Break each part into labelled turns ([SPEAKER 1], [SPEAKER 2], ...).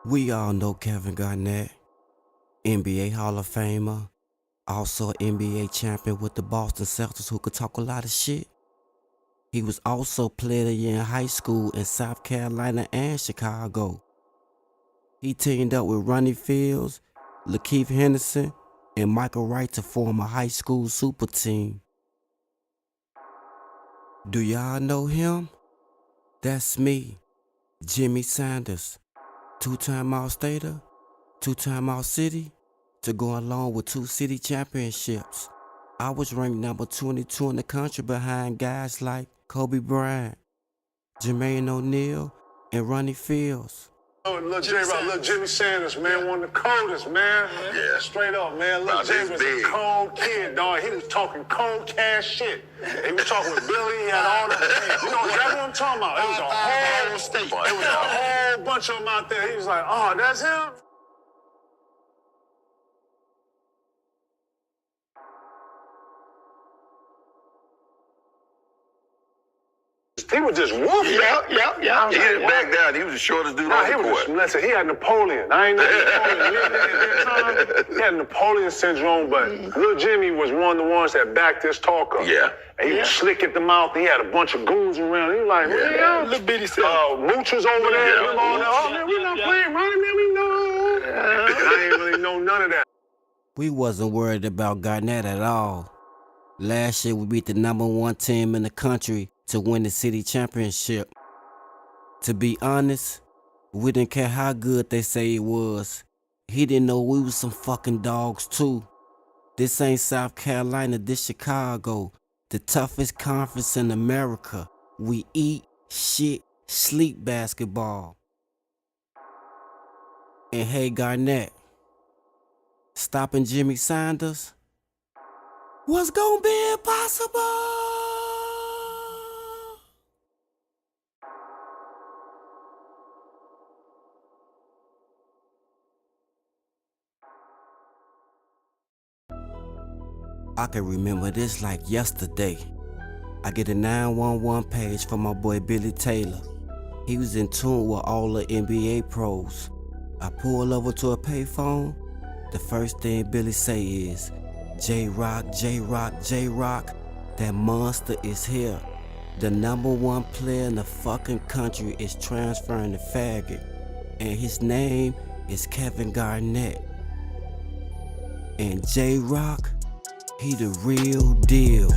[SPEAKER 1] We all know Kevin Garnett, NBA Hall of Famer, also NBA champion with the Boston Celtics who could talk a lot of shit. He was also player of the year in high school in South Carolina and Chicago. He teamed up with Ronnie Fields, Lakeith Henderson, and Michael Wright to form a high school super team. Do y'all know him? That's me, Jimmy Sanders, two-time All-Stater, two-time All-City, to go along with 2 city championships. I was ranked number 22 in the country behind guys like Kobe Bryant, Jermaine O'Neal, and Ronnie Fields.
[SPEAKER 2] Look, J-Rock, look, Jimmy Sanders, man, one of the coldest, man. Yeah. Straight up, man. Look, Jay was a cold kid, dog. He was talking cold cash shit. He was talking with Billy, he had all the... You know exactly what I'm talking about. It was a whole bunch of them out there. He was like, oh, that's him? He was just whooping.
[SPEAKER 3] Yeah. He didn't back down. He was the shortest dude on the court.
[SPEAKER 2] Listen, he had Napoleon. I ain't know Napoleon. He had Napoleon syndrome, but little Jimmy was one of the ones that backed his talker.
[SPEAKER 3] Yeah.
[SPEAKER 2] And he was slick at the mouth. He had a bunch of goons around. He was like,
[SPEAKER 3] little bitty self.
[SPEAKER 2] Mooch was over there. Oh, man, we not playing, Ronnie, man, we know. I ain't really know none of that.
[SPEAKER 1] We wasn't worried about Garnett at all. Last year we beat the number 1 team in the country to win the city championship. To be honest, we didn't care how good they say it was. He didn't know we was some fucking dogs too. This ain't South Carolina, this Chicago, the toughest conference in America. We eat, shit, sleep basketball. And hey Garnett, stopping Jimmy Sanders was gonna be impossible. I can remember this like yesterday. I get a 911 page from my boy Billy Taylor. He was in tune with all the NBA pros. I pull over to a payphone. The first thing Billy say is, J-Rock, that monster is here. The number 1 player in the fucking country is transferring to faggot. And his name is Kevin Garnett. And J-Rock, he the real deal.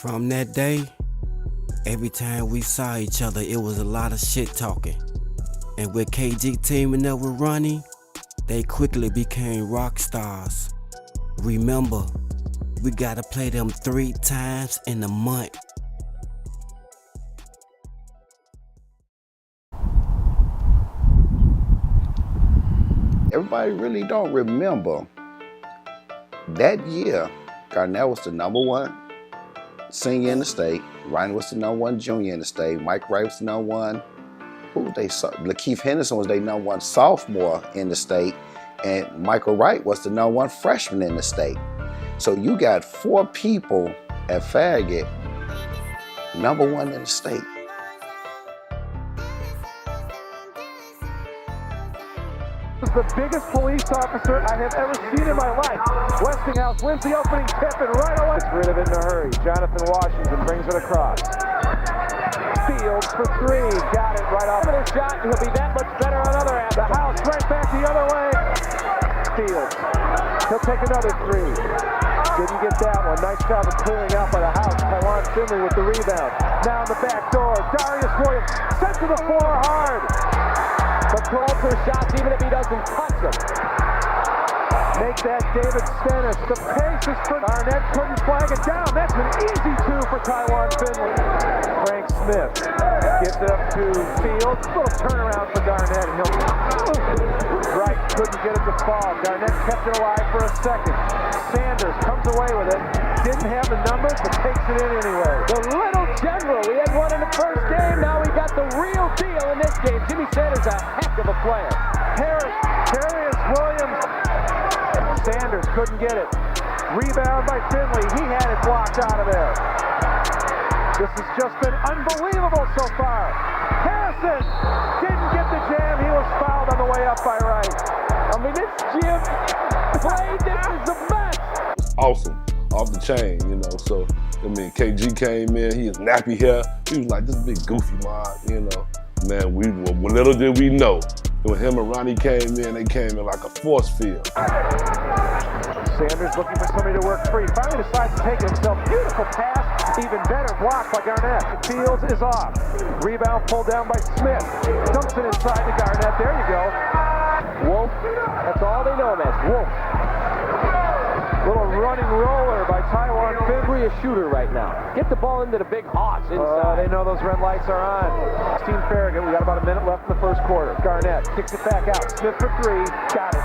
[SPEAKER 1] From that day, every time we saw each other, it was a lot of shit talking. And with KG teaming up with Ronnie, they quickly became rock stars. Remember, we gotta play them 3 times in a month.
[SPEAKER 4] Everybody really don't remember that year. Garnett was the number 1 senior in the state. Ronnie was the number 1 junior in the state. Mike Wright was the number 1. Lakeith Henderson was the number 1 sophomore in the state, and Michael Wright was the number 1 freshman in the state. So you got 4 people at Faggot, number 1 in the state.
[SPEAKER 5] Is the biggest police officer I have ever seen in my life. Westinghouse wins the opening tip and right away. Gets rid of it in a hurry. Jonathan Washington brings it across. Fields for 3. Got it right off of the shot. He'll be that much better on other end. The house right back the other way. Fields. He'll take another 3. Didn't get that one. Nice job of clearing out by the house. Tywan Finley with the rebound. Now in the back door. Darius Williams sent to the floor hard. But called for shots even if he doesn't touch them. Make that David Stennis. The pace is for Garnett. Couldn't flag it down. That's an easy two for Taiwan Finley. Frank Smith gives it up to Fields. Little turnaround for Garnett. And he'll right. Couldn't get it to fall. Garnett kept it alive for a second. Sanders comes away with it. Didn't have the numbers, but takes it in anyway.
[SPEAKER 6] The little general. We had one in the first game. Now we got the real deal in this game. Jimmy Sanders a heck of a player.
[SPEAKER 5] Harris Williams. Sanders couldn't get it. Rebound by Finley. He had it blocked out of there. This has just been unbelievable so far. Harrison didn't get the jam. He was fouled on the way up by Wright.
[SPEAKER 6] I mean, this Jim play, this is the best.
[SPEAKER 7] It's awesome, off the chain, you know. So, I mean, KG came in, he has nappy hair. He was like this big goofy mod, you know. Man, little did we know. When him and Ronnie came in, they came in like a force field.
[SPEAKER 5] Sanders looking for somebody to work free. Finally decides to take it himself. Beautiful pass. Even better block by Garnett. Fields is off. Rebound pulled down by Smith. Dumps it inside to Garnett. There you go.
[SPEAKER 6] Wolf. That's all they know him as. Wolf.
[SPEAKER 5] Little running roller by Taiwan Finley.
[SPEAKER 6] A shooter right now. Get the ball into the big hoss inside.
[SPEAKER 5] They know those red lights are on. Steve Farragut. We got about a minute left in the first quarter. Garnett kicks it back out. Smith for three. Got it.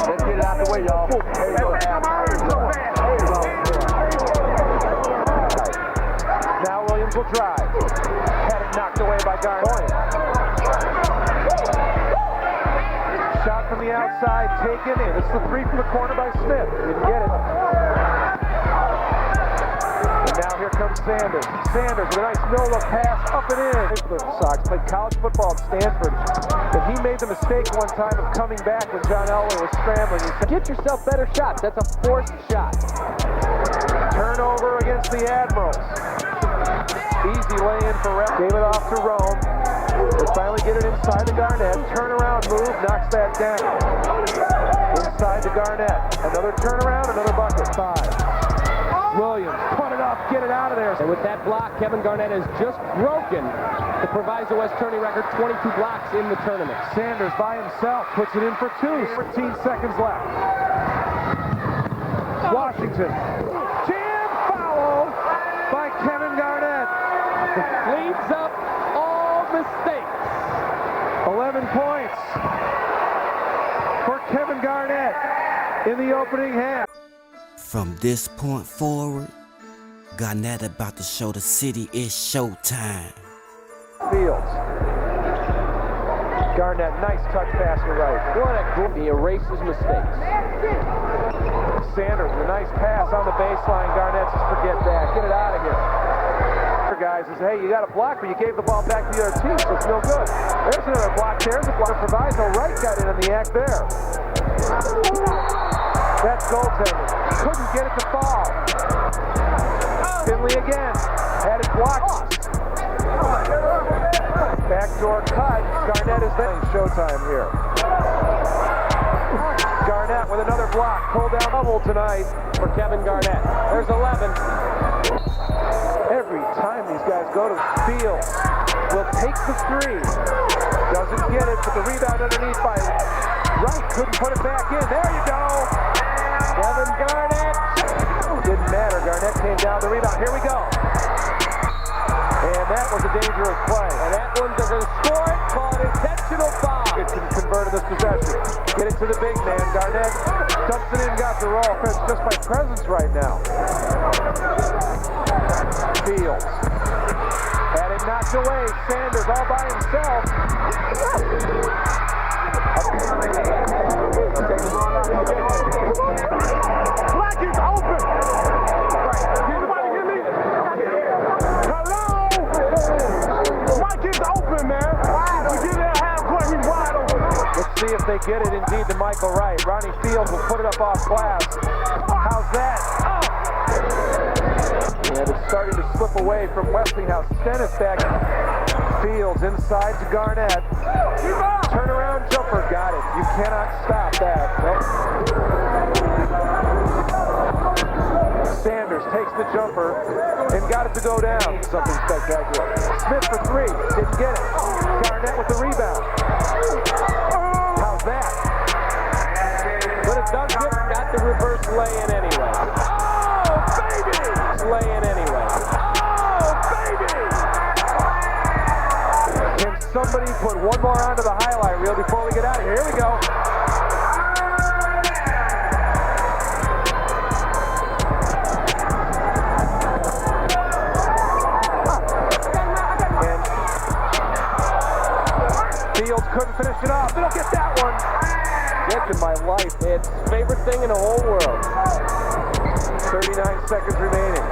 [SPEAKER 5] Let's get it out the way, y'all. Now Williams will drive. Had it knocked away by Garnett. Shot from the outside, taken in. It's the three from the corner by Smith. Didn't get it. And now here comes Sanders. Sanders with a nice no-look pass up and in. The Sox played college football at Stanford. And he made the mistake one time of coming back when John Elway was scrambling. He said,
[SPEAKER 6] get yourself better shots. That's a forced shot.
[SPEAKER 5] Turnover against the Admirals. Easy lay-in for Rep. Gave it off to Rome. They finally get it inside to Garnett. Turnaround move, knocks that down. Inside to Garnett. Another turnaround, another bucket. 5. Williams, put it up, get it out of there.
[SPEAKER 6] And with that block, Kevin Garnett has just broken the Proviso West tourney record, 22 blocks in the tournament.
[SPEAKER 5] Sanders by himself puts it in for 2. 14 seconds left. Washington. Jam foul by Kevin Garnett.
[SPEAKER 6] Cleans up all mistakes.
[SPEAKER 5] 11 points for Kevin Garnett in the opening half.
[SPEAKER 1] From this point forward, Garnett about to show the city it's showtime.
[SPEAKER 5] Fields. Garnett, nice touch pass to right.
[SPEAKER 6] What a group. He erases mistakes.
[SPEAKER 5] Sanders, a nice pass on the baseline. Garnett says, forget that. Get it out of here. Guys says, hey, you got a block, but you gave the ball back to the other team, so it's no good. There's another block. There's a block. Proviso. Wright got in on the act there. That's goaltending. Couldn't get it to fall. Finley again. Had it blocked. Backdoor cut. Garnett is then showtime here. Garnett with another block. Pulled down double tonight
[SPEAKER 6] for Kevin Garnett. There's 11.
[SPEAKER 5] Every time these guys go to Fields, will take the 3. Doesn't get it, but the rebound underneath by Wright. Couldn't put it back in. There you go. Kevin Garnett. Didn't matter. Garnett came down the rebound. Here we go. And that was a dangerous play.
[SPEAKER 6] And that one's going to score it, called intentional foul.
[SPEAKER 5] It can convert in this possession. Get it to the big man. Garnett dumps it in, got the roll. It's just by presence right now. Fields. Had it knocked away. Sanders all by himself. Black is open. Right. Everybody hear me? Hello? Mike is open, man. We get that half court, he's wide open. Let's see if they get it indeed to Michael Wright. Ronnie Fields will put it up off glass. How's that? And it's starting to slip away from Westinghouse. Stennis back. Fields inside to Garnett. Turnaround jumper, got it. You cannot stop that. Nope. Sanders takes the jumper and got it to go down. Something spectacular. Smith for three. Didn't get it. Garnett with the rebound. How's that?
[SPEAKER 6] Could have dunked it, got the reverse lay-in anyway.
[SPEAKER 5] Oh, baby!
[SPEAKER 6] Lay-in anyway.
[SPEAKER 5] Oh, baby! Can somebody put one more onto the highlight reel before we get out of here? Here we go. Fields couldn't finish it off. They don't get that one.
[SPEAKER 6] That's in my life. It's favorite thing in the whole world.
[SPEAKER 5] 39 seconds remaining.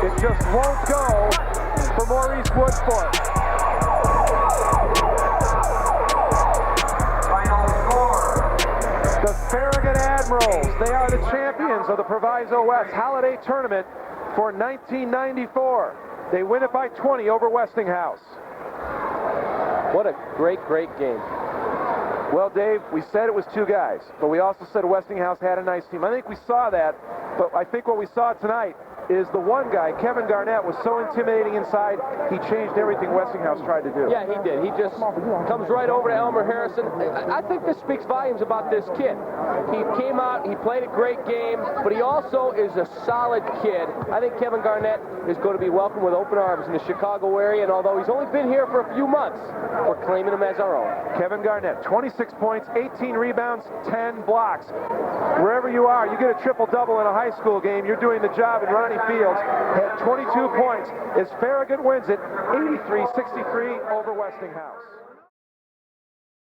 [SPEAKER 5] It just won't go for Maurice Woodford. Final score. The Farragut Admirals. They are the champions of the Proviso West Holiday Tournament for 1994. They win it by 20 over Westinghouse.
[SPEAKER 6] What a great, great game.
[SPEAKER 5] Well, Dave, we said it was two guys, but we also said Westinghouse had a nice team. I think we saw that, but I think what we saw tonight is the one guy, Kevin Garnett, was so intimidating inside, he changed everything Westinghouse tried to do.
[SPEAKER 6] Yeah, he did. He just comes right over to Elmer Harrison. I think this speaks volumes about this kid. He came out, he played a great game, but he also is a solid kid. I think Kevin Garnett is going to be welcomed with open arms in the Chicago area, and although he's only been here for a few months, we're claiming him as our own.
[SPEAKER 5] Kevin Garnett, 26 points, 18 rebounds, 10 blocks. Wherever you are, you get a triple-double in a high school game, you're doing the job, and Ronnie Fields had 22 points as Farragut wins it 83-63 over Westinghouse.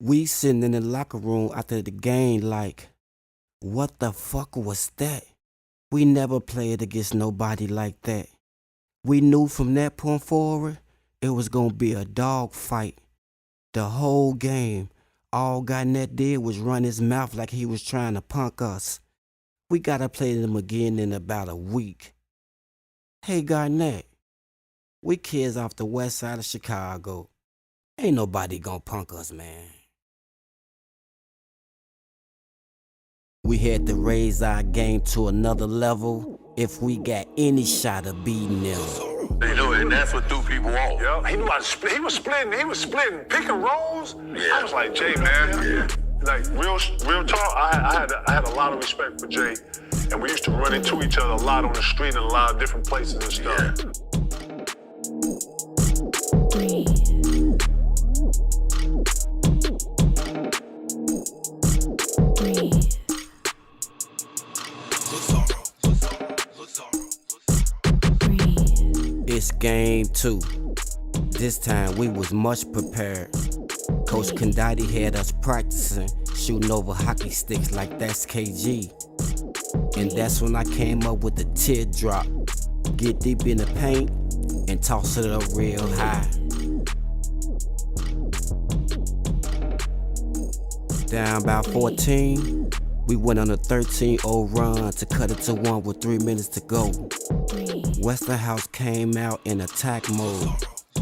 [SPEAKER 1] We sitting in the locker room after the game like, what the fuck was that? We never played against nobody like that. We knew from that point forward, it was gonna be a dog fight. The whole game, all Garnett did was run his mouth like he was trying to punk us. We gotta play them again in about a week. Hey Garnett, we kids off the west side of Chicago. Ain't nobody gonna punk us, man. We had to raise our game to another level if we got any shot of beating them.
[SPEAKER 3] You know, and that's what threw people off.
[SPEAKER 2] Yeah, he knew how to split. He was splitting pick and rolls. Yeah. I was like, Jay, man, like real talk. I had a lot of respect for Jay, and we used to run into each other a lot on the street and a lot of different places and stuff.
[SPEAKER 3] Yeah.
[SPEAKER 1] It's game 2. This time we was much prepared. Coach Condati had us practicing, shooting over hockey sticks like that's KG. And that's when I came up with the teardrop. Get deep in the paint and toss it up real high. Down by 14, we went on a 13-0 run to cut it to 1 with 3 minutes to go. Westinghouse came out in attack mode,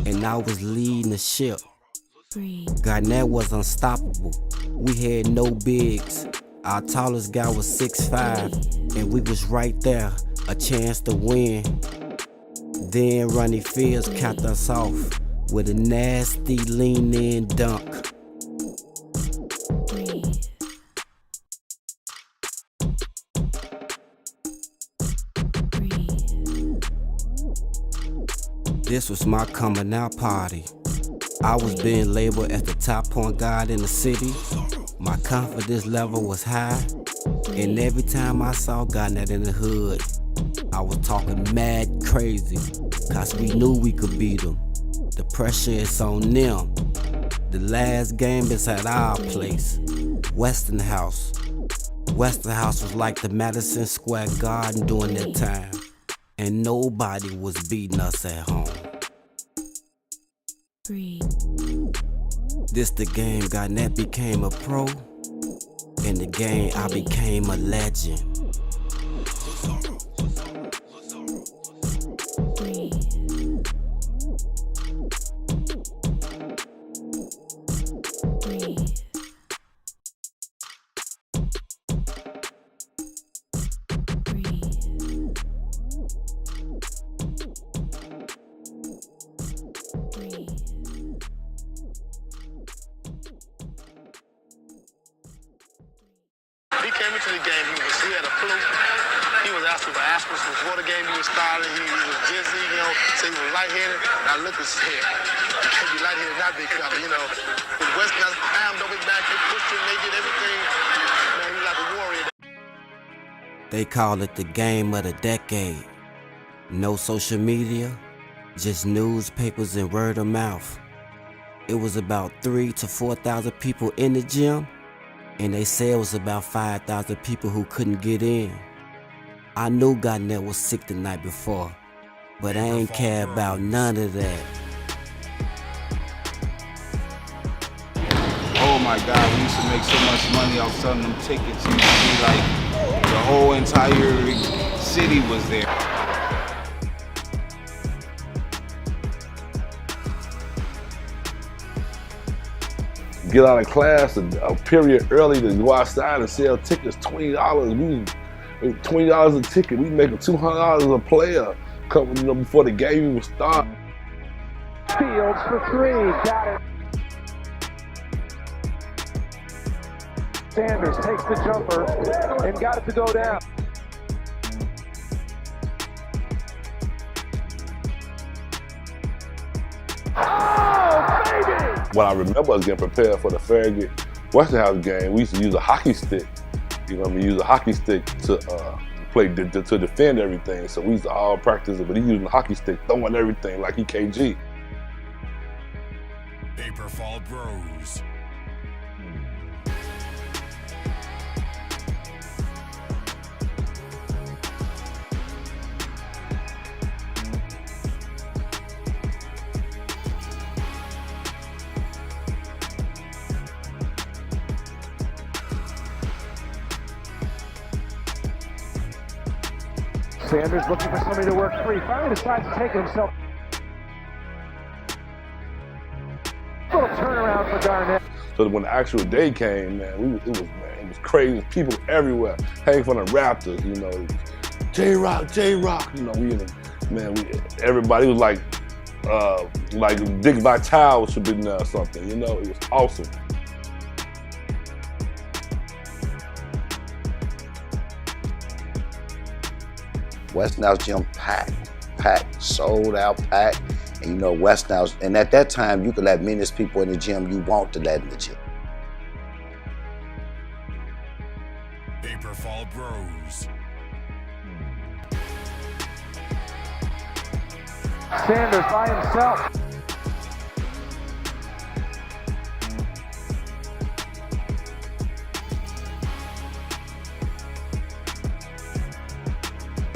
[SPEAKER 1] and I was leading the ship. Garnett was unstoppable. We had no bigs. Our tallest guy was 6'5", and we was right there, a chance to win. Then Ronnie Fields capped us off with a nasty lean-in dunk. This was my coming out party. I was being labeled as the top point guard in the city. My confidence level was high, and every time I saw Garnett in the hood, I was talking mad crazy, cause we knew we could beat them. The pressure is on them. The last game is at our place, Westinghouse. Westinghouse was like the Madison Square Garden during that time, and nobody was beating us at home. This the game Garnett became a pro, and the game I became a legend.
[SPEAKER 2] came into the game, he had a flu. He was asking for aspirin before the game he was starting. He was dizzy, so he was lightheaded. And I looked and said, you can't be lightheaded, not big fella, With West Nile clammed over his back, they pushed him, they did everything. Man, he like a warrior.
[SPEAKER 1] They call it the game of the decade. No social media, just newspapers and word of mouth. It was about 3,000 to 4,000 people in the gym, and they said it was about 5,000 people who couldn't get in. I knew Garnett was sick the night before, but I ain't care about none of that.
[SPEAKER 8] Oh my God, we used to make so much money off selling them tickets. It used to be like the whole entire city was there.
[SPEAKER 7] Get out of class a period early to go outside and sell tickets, $20. $20 a ticket. We making $200 a player before the game even start.
[SPEAKER 5] Fields for three, got it. Sanders takes the jumper and got it to go down. Oh, baby!
[SPEAKER 7] What I remember was getting prepared for the Farragut Westinghouse game. We used to use a hockey stick. Use a hockey stick to play to defend everything. So we used to all practice it, but he using the hockey stick, throwing everything like he KG.
[SPEAKER 9] Paper Fall Bros.
[SPEAKER 5] Sanders looking for somebody to work free. Finally decides to take it himself. Little turnaround for Garnett.
[SPEAKER 7] So when the actual day came, man, it was crazy. People everywhere. Hanging from the Raptors, J-Rock. Everybody was like Dick Vitale should be there or something. It was awesome.
[SPEAKER 4] Westinghouse gym packed, sold out, packed. And Westinghouse, and at that time, you could let many people in the gym you want to let in the gym.
[SPEAKER 9] Paper Fall Bros.
[SPEAKER 5] Sanders by himself.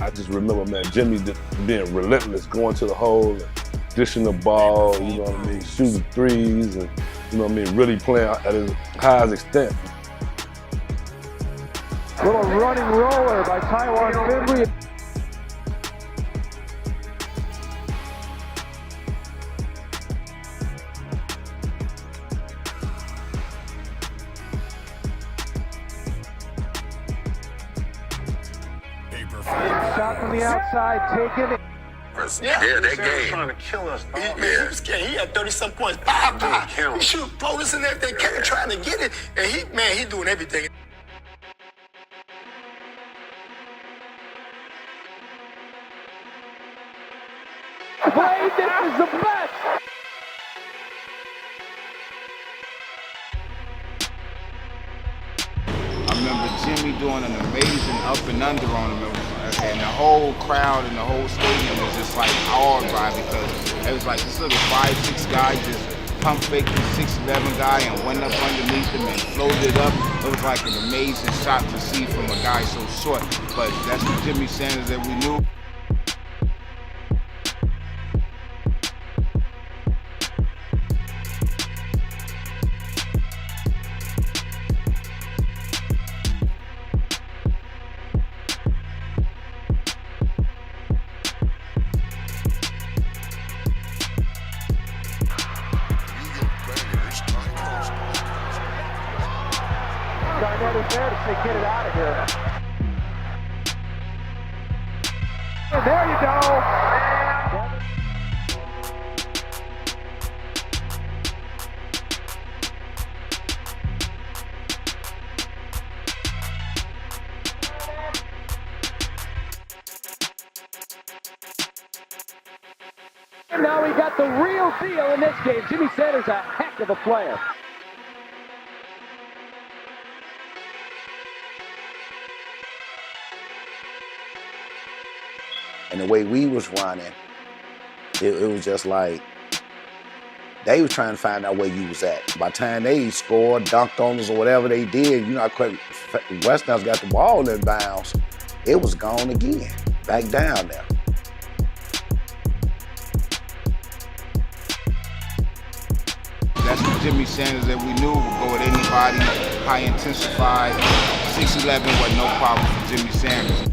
[SPEAKER 7] I just remember, man, Jimmy just being relentless, going to the hole, and dishing the ball, shooting threes, and really playing at his highest extent.
[SPEAKER 5] Little running roller by Taiwan Finley. Shot from the outside, taken.
[SPEAKER 3] Yeah, that game.
[SPEAKER 2] Trying to kill us, dog.
[SPEAKER 3] He
[SPEAKER 2] was scared. He had 30-some points. He shoot floaters and everything. Kept trying to get it. And he doing everything.
[SPEAKER 5] Play, this is the best.
[SPEAKER 8] I remember Jimmy doing an amazing up and under on him, and the whole crowd and the whole stadium was just like awed by it, because it was like this little 5'6" guy just pump faked the 6'11" guy and went up underneath him and floated up. It was like an amazing shot to see from a guy so short, but that's the Jimmy Sanders that we knew.
[SPEAKER 5] Garnett is there to say, get it out of here. And there you go.
[SPEAKER 6] And now we got the real deal in this game. Jimmy Sanders, a heck of a player.
[SPEAKER 4] And the way we was running, it was just like, they was trying to find out where you was at. By the time they scored, dunked on us, or whatever they did, you know, Weston's got the ball in bounds, it was gone again, back down there.
[SPEAKER 8] That's the Jimmy Sanders that we knew would go with anybody, high intensified. 6'11" wasn't no problem for Jimmy Sanders.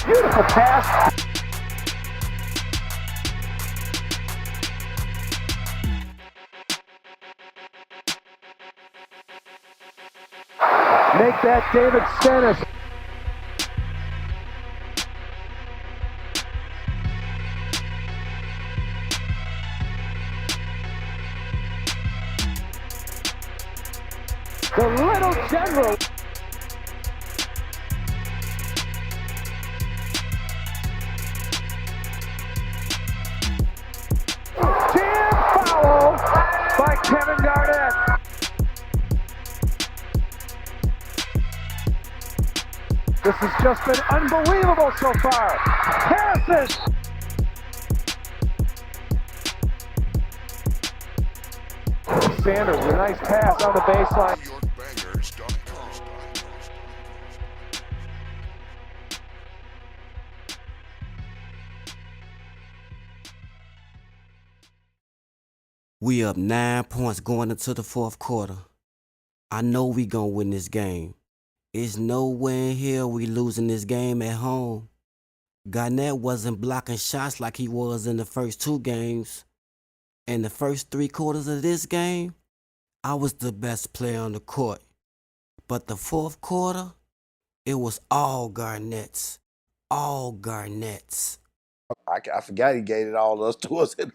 [SPEAKER 5] Beautiful pass. Make that David Stennis.
[SPEAKER 6] The little general.
[SPEAKER 5] Jam foul by Kevin Garnett. This has just been unbelievable so far. Harrison. Sanders, a nice pass on the baseline.
[SPEAKER 1] We up 9 points going into the fourth quarter. I know we gonna win this game. It's nowhere in here we losing this game at home. Garnett wasn't blocking shots like he was in the first 2 games. In the first 3 quarters of this game, I was the best player on the court. But the fourth quarter, it was all Garnett's. All Garnett's.
[SPEAKER 4] I forgot he gave it all us to us in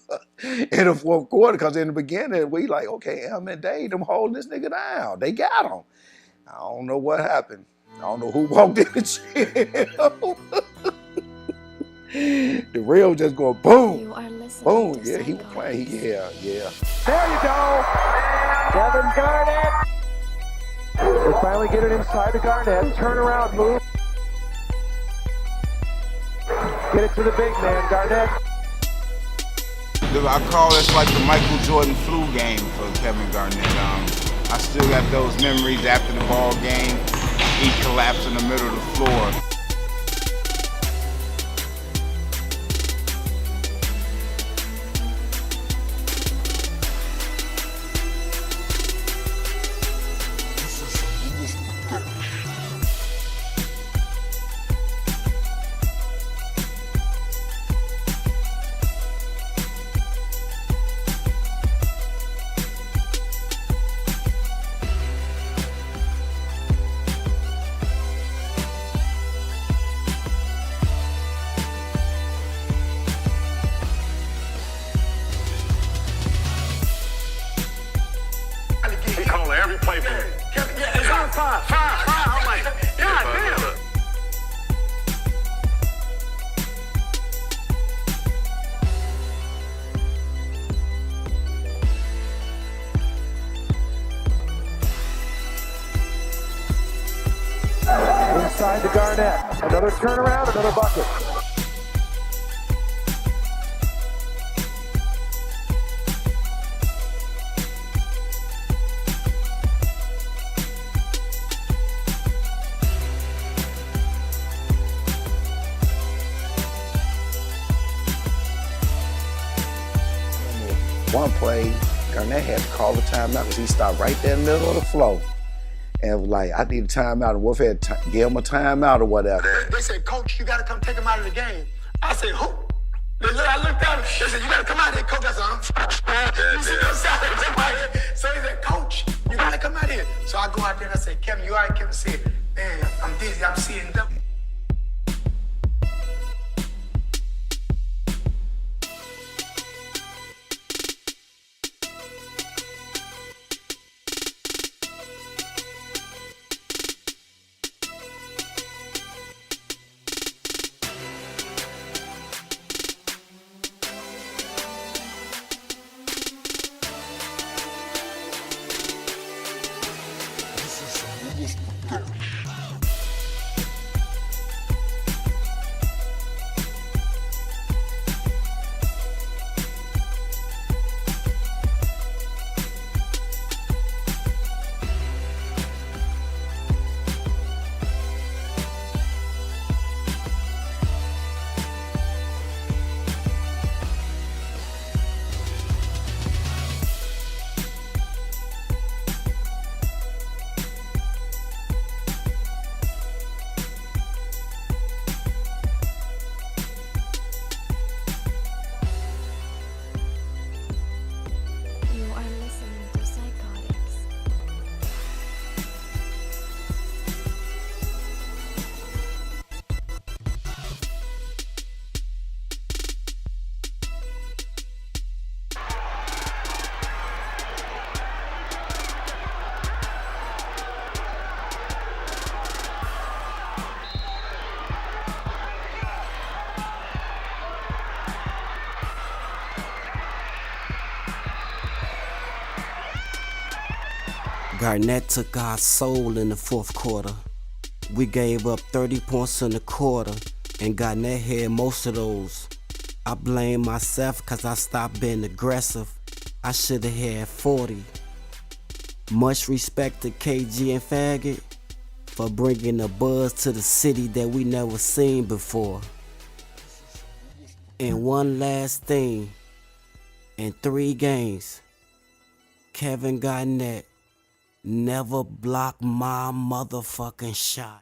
[SPEAKER 4] the fourth quarter, because in the beginning, we like, okay, M and Dave, them holding this nigga down. They got him. I don't know what happened. I don't know who walked in the jail. The real just going boom,
[SPEAKER 10] You are listening
[SPEAKER 4] boom.
[SPEAKER 10] to
[SPEAKER 4] Yeah, he was playing. Yeah.
[SPEAKER 5] There you go. Kevin Garnett. They finally get it inside to Garnett. Turnaround move. Get it to the big man, Garnett.
[SPEAKER 8] I call this like the Michael Jordan flu game for Kevin Garnett. I still got those memories after the ball game. He collapsed in the middle of the floor.
[SPEAKER 2] Every play for me. Yeah, it's on 5. I'm like, God damn.
[SPEAKER 5] Inside to Garnett. Another turnaround, another bucket.
[SPEAKER 4] One play, Garnett had to call the timeout because he stopped right there in the middle of the floor. And was like, I need a timeout. And Wolf had to give him a timeout or whatever.
[SPEAKER 2] They said, Coach, you got to come take him out of the game. I said, who? I looked at him. They said, you got to come out here, Coach. I said, so he said, Coach, you got to come out here. So I go out there and I said, Kevin, you all right? Kevin said, man, I'm dizzy. I'm seeing double.
[SPEAKER 1] Garnett took our soul in the fourth quarter. We gave up 30 points in the quarter, and Garnett had most of those. I blame myself cause I stopped being aggressive. I shoulda had 40. Much respect to KG and Faggot for bringing a buzz to the city that we never seen before. And one last thing, in 3 games, Kevin Garnett never blocked my motherfucking shot.